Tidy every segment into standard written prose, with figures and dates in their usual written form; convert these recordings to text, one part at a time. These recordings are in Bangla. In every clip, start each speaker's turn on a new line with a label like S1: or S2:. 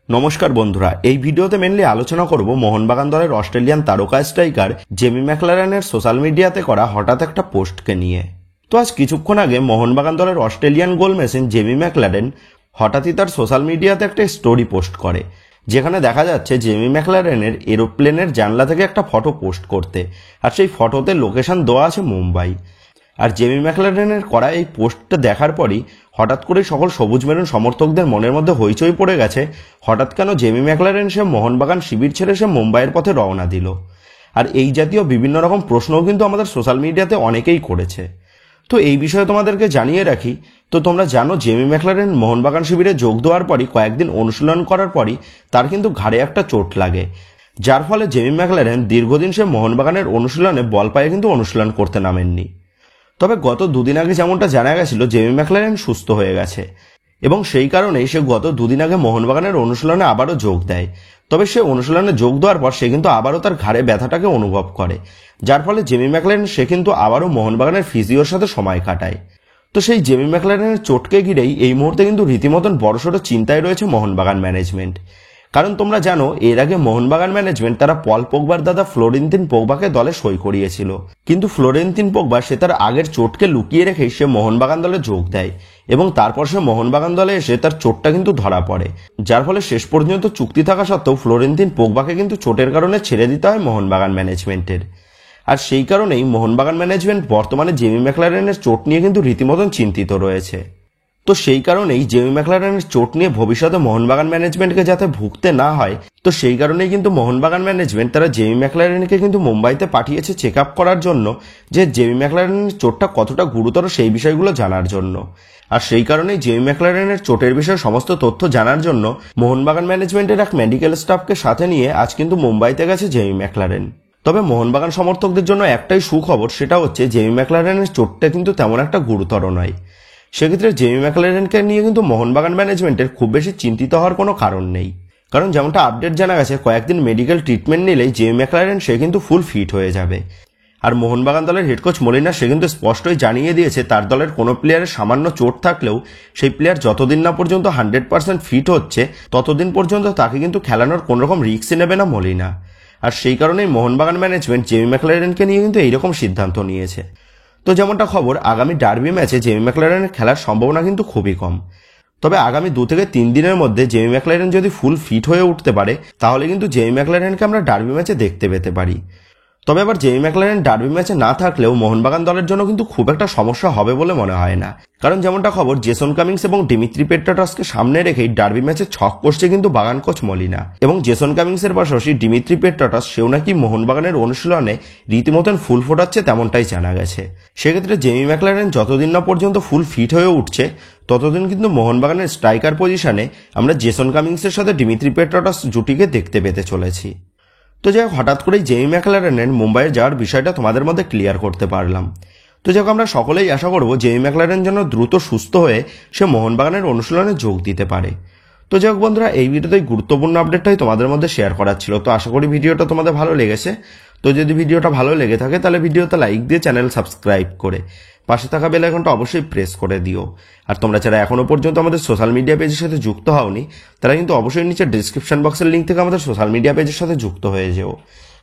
S1: নমস্কার বন্ধুরা, এই ভিডিওতে মেনলি আলোচনা করব মোহনবাগান দলের অস্ট্রেলিয়ান তারকা স্ট্রাইকার জেমি ম্যাকলারেনের সোশ্যাল মিডিয়াতে করা হঠাৎ একটা পোস্টকে নিয়ে। তো আজ কিছুক্ষণ আগে মোহনবাগান দলের Australian goal machine Jamie Maclaren হঠাৎই তার সোশ্যাল মিডিয়াতে একটা স্টোরি পোস্ট করে, যেখানে দেখা যাচ্ছে জেমি ম্যাকলারেনের এরোপ্লেনের জানলা থেকে একটা ফটো পোস্ট করতে, আর সেই ফটোতে লোকেশন দেওয়া আছে মুম্বাই। আর জেমি ম্যাকলারেনের করা এই পোস্টটা দেখার পরই হঠাৎ করেই সকল সবুজ মেরুন সমর্থকদের মনের মধ্যে হইচই পড়ে গেছে, হঠাৎ কেন জেমি ম্যাকলারেন সে মোহনবাগান শিবির ছেড়ে সে মুম্বাইয়ের পথে রওনা দিল। আর এই জাতীয় বিভিন্ন রকম প্রশ্নও কিন্তু আমাদের সোশ্যাল মিডিয়াতে অনেকেই করেছে। তো এই বিষয়ে তোমাদেরকে জানিয়ে রাখি, তো তোমরা জানো জেমি ম্যাকলারেন মোহনবাগান শিবিরে যোগ দেওয়ার পরই কয়েকদিন অনুশীলন করার পরই তার কিন্তু ঘাড়ে একটা চোট লাগে, যার ফলে জেমি ম্যাকলারেন দীর্ঘদিন সে মোহনবাগানের অনুশীলনে বল পায়ে কিন্তু অনুশীলন করতে নামেননি। তবে গত দুদিন আগে যেমনটা জানা গেছিল জেমি ম্যাকলারেন সুস্থ হয়ে গেছে, এবং সেই কারণেই সে গত দুদিন আগে মোহনবাগানের অনুশীলনে আবারও যোগ দেয়। তবে সে অনুশীলনে যোগ দেওয়ার পর সে কিন্তু আবারও তার ঘাড়ে ব্যথাটাকে অনুভব করে, যার ফলে জেমি ম্যাকলারেন সে কিন্তু আবারও মোহনবাগানের ফিজিওর সাথে সময় কাটায়। তো সেই জেমি ম্যাকলারেনের চোটকে ঘিরেই এই মুহূর্তে কিন্তু রীতিমতন বড়সড় চিন্তায় রয়েছে মোহনবাগান ম্যানেজমেন্ট। কারণ তোমরা জানো এর আগে মোহনবাগান ম্যানেজমেন্ট তারা পল পোগবার দাদা ফ্লোরেন্তিন পোগবাকে দলে সই করিয়েছিল, কিন্তু ফ্লোরেন্তিন পোগবা সে তার আগের চোটকে লুকিয়ে রেখেই সে মোহনবাগান দলে যোগ দেয়, এবং তারপর সে মোহনবাগান দলে এসে তার চোটটা কিন্তু ধরা পড়ে, যার ফলে শেষ পর্যন্ত চুক্তি থাকা সত্ত্বেও ফ্লোরেন্তিন পোগবাকে কিন্তু চোটের কারণে ছেড়ে দিতে হয় মোহনবাগান ম্যানেজমেন্টের। আর সেই কারণেই মোহনবাগান ম্যানেজমেন্ট বর্তমানে জেমি ম্যাকলারেনের চোট নিয়ে কিন্তু রীতিমতন চিন্তিত রয়েছে। তো সেই কারণেই জেমি ম্যাকলারেনের চোট নিয়ে ভবিষ্যতে মোহনবাগান ম্যানেজমেন্টকে যাতে ভুগতে না হয়, তো সেই কারণেই কিন্তু মোহনবাগান ম্যানেজমেন্ট তারা জেমি ম্যাকলারেনকে কিন্তু মুম্বাইতে পাঠিয়েছে চেক আপ করার জন্য, যে জেমি ম্যাকলারেনের চোটটা কতটা গুরুতর সেই বিষয়গুলো জানার জন্য। আর সেই কারণেই জেমি ম্যাকলারেনের চোটের বিষয়ে সমস্ত তথ্য জানার জন্য মোহনবাগান ম্যানেজমেন্টের এক মেডিকেল স্টাফকে সাথে নিয়ে আজ কিন্তু মুম্বাইতে গেছে জেমি ম্যাকলারেন। তবে মোহনবাগান সমর্থকদের জন্য একটাই সুখবর, সেটা হচ্ছে জেমি ম্যাকলারেনের চোটটা কিন্তু তেমন একটা গুরুতর নয়। সেক্ষেত্রে জেমি ম্যাকলারেনকে নিয়ে কিন্তু মোহনবাগান ম্যানেজমেন্টের খুব বেশি চিন্তিত হওয়ার কোনো কারণ নেই, কারণ যেমনটা আপডেট জানা গেছে কয়েকদিন মেডিকেল ট্রিটমেন্ট নিলেই জেমি ম্যাকলারেন সে কিন্তু ফুল ফিট হয়ে যাবে। আর মোহনবাগান দলের হেড কোচ মলিনা সে কিন্তু স্পষ্টই জানিয়ে দিয়েছে তার দলের কোনো প্লেয়ারের সামান্য চোট থাকলেও সেই প্লেয়ার যতদিন না পর্যন্ত 100% ফিট হচ্ছে ততদিন পর্যন্ত তাকে কিন্তু খেলানোর কোনো রকম রিস্কই নেবে না মলিনা। আর সেই কারণেই মোহনবাগান ম্যানেজমেন্ট জেমি ম্যাকলারেনকে নিয়ে কিন্তু এইরকম সিদ্ধান্ত নিয়েছে। তো যেমনটা খবর, আগামী ডার্বি ম্যাচে জেমি ম্যাকলারেনের খেলার সম্ভাবনা কিন্তু খুবই কম। তবে আগামী 2 থেকে 3 দিনের মধ্যে জেমি ম্যাকলারেন যদি ফুল ফিট হয়ে উঠতে পারে তাহলে কিন্তু জেমি ম্যাকলারেনকে আমরা ডার্বি ম্যাচে দেখতে পেতে পারি। তবে আবার জেমি ম্যাকলারেন ডার্বি ম্যাচে না থাকলেও মোহনবাগান দলের জন্য কিন্তু খুব একটা সমস্যা হবে বলে মনে হয় না, কারণ যেমনটা খবর জেসন কামিংস এবং ডিমিত্রি পেট্রাটসকে সামনে রেখেই ডার্বি ম্যাচে ছক কষছে কিন্তু বাগান কোচ মলিনা, এবং জেসন কামিংসের পাশাপাশি ডিমিত্রি পেট্রাটস সেও নাকি মোহনবাগানের অনুশীলনে রীতিমতন ফুল ফোটাচ্ছে তেমনটাই জানা গেছে। সেক্ষেত্রে জেমি ম্যাকলারেন যতদিন না পর্যন্ত ফুল ফিট হয়ে উঠছে ততদিন কিন্তু মোহনবাগানের স্ট্রাইকার পজিশনে আমরা জেসন কামিংসের সাথে ডিমিত্রি পেট্রাটস জুটিকে দেখতে পেতে চলেছি। তো যাই হোক, হঠাৎ করেই জেমি ম্যাকলারেনের মুম্বাইয়ে যাওয়ার বিষয়টা তোমাদের মধ্যে ক্লিয়ার করতে পারলাম। তো যাই হোক, আমরা সকলেই আশা করব জেমি ম্যাকলারেন যেন দ্রুত সুস্থ হয়ে সে মোহনবাগানের অনুশীলনে যোগ দিতে পারে। তো যাই হোক বন্ধুরা, এই ভিডিওতে গুরুত্বপূর্ণ আপডেটটাই তোমাদের মধ্যে শেয়ার করার ছিল। তো আশা করি ভিডিওটা তোমাদের ভালো লেগেছে। তো যদি ভিডিওটা ভালো লেগে থাকে তাহলে ভিডিওতে লাইক দিয়ে চ্যানেল সাবস্ক্রাইব করে পাশে থাকা বেল আইকনটা অবশ্যই প্রেস করে দিও। আর তোমরা যারা এখনো পর্যন্ত আমাদের সোশ্যাল মিডিয়া পেজের সাথে যুক্ত হওনি তারা কিন্তু অবশ্যই নিচে ডিসক্রিপশন বক্সের লিঙ্ক থেকে আমাদের সোশ্যাল মিডিয়া পেজের সাথে যুক্ত হয়ে যেও,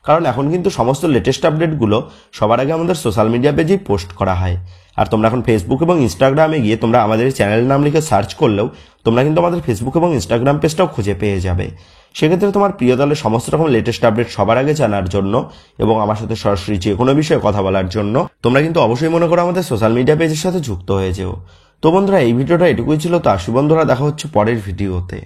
S1: কারণ এখন কিন্তু সমস্ত লেটেস্ট আপডেটগুলো সবার আগে আমাদের সোশ্যাল মিডিয়া পেজেই পোস্ট করা হয়। আর তোমরা এখন ফেসবুক এবং ইনস্টাগ্রামে গিয়ে তোমরা আমাদের চ্যানেলের নাম লিখে সার্চ করলেও তোমরা কিন্তু আমাদের ফেসবুক এবং ইনস্টাগ্রাম পেজটাও খুঁজে পেয়ে যাবে। সেক্ষেত্রে তোমার প্রিয় দলের সমস্ত রকম লেটেস্ট আপডেট সবার আগে জানার জন্য এবং আমার সাথে সরাসরি যে কোনো বিষয়ে কথা বলার জন্য তোমরা কিন্তু অবশ্যই মনে করো আমাদের সোশ্যাল মিডিয়া পেজের সাথে যুক্ত হয়ে যেও। তো বন্ধুরা, এই ভিডিওটা এটুকুই ছিল। তো আসি বন্ধুরা, দেখা হচ্ছে পরের ভিডিওতে।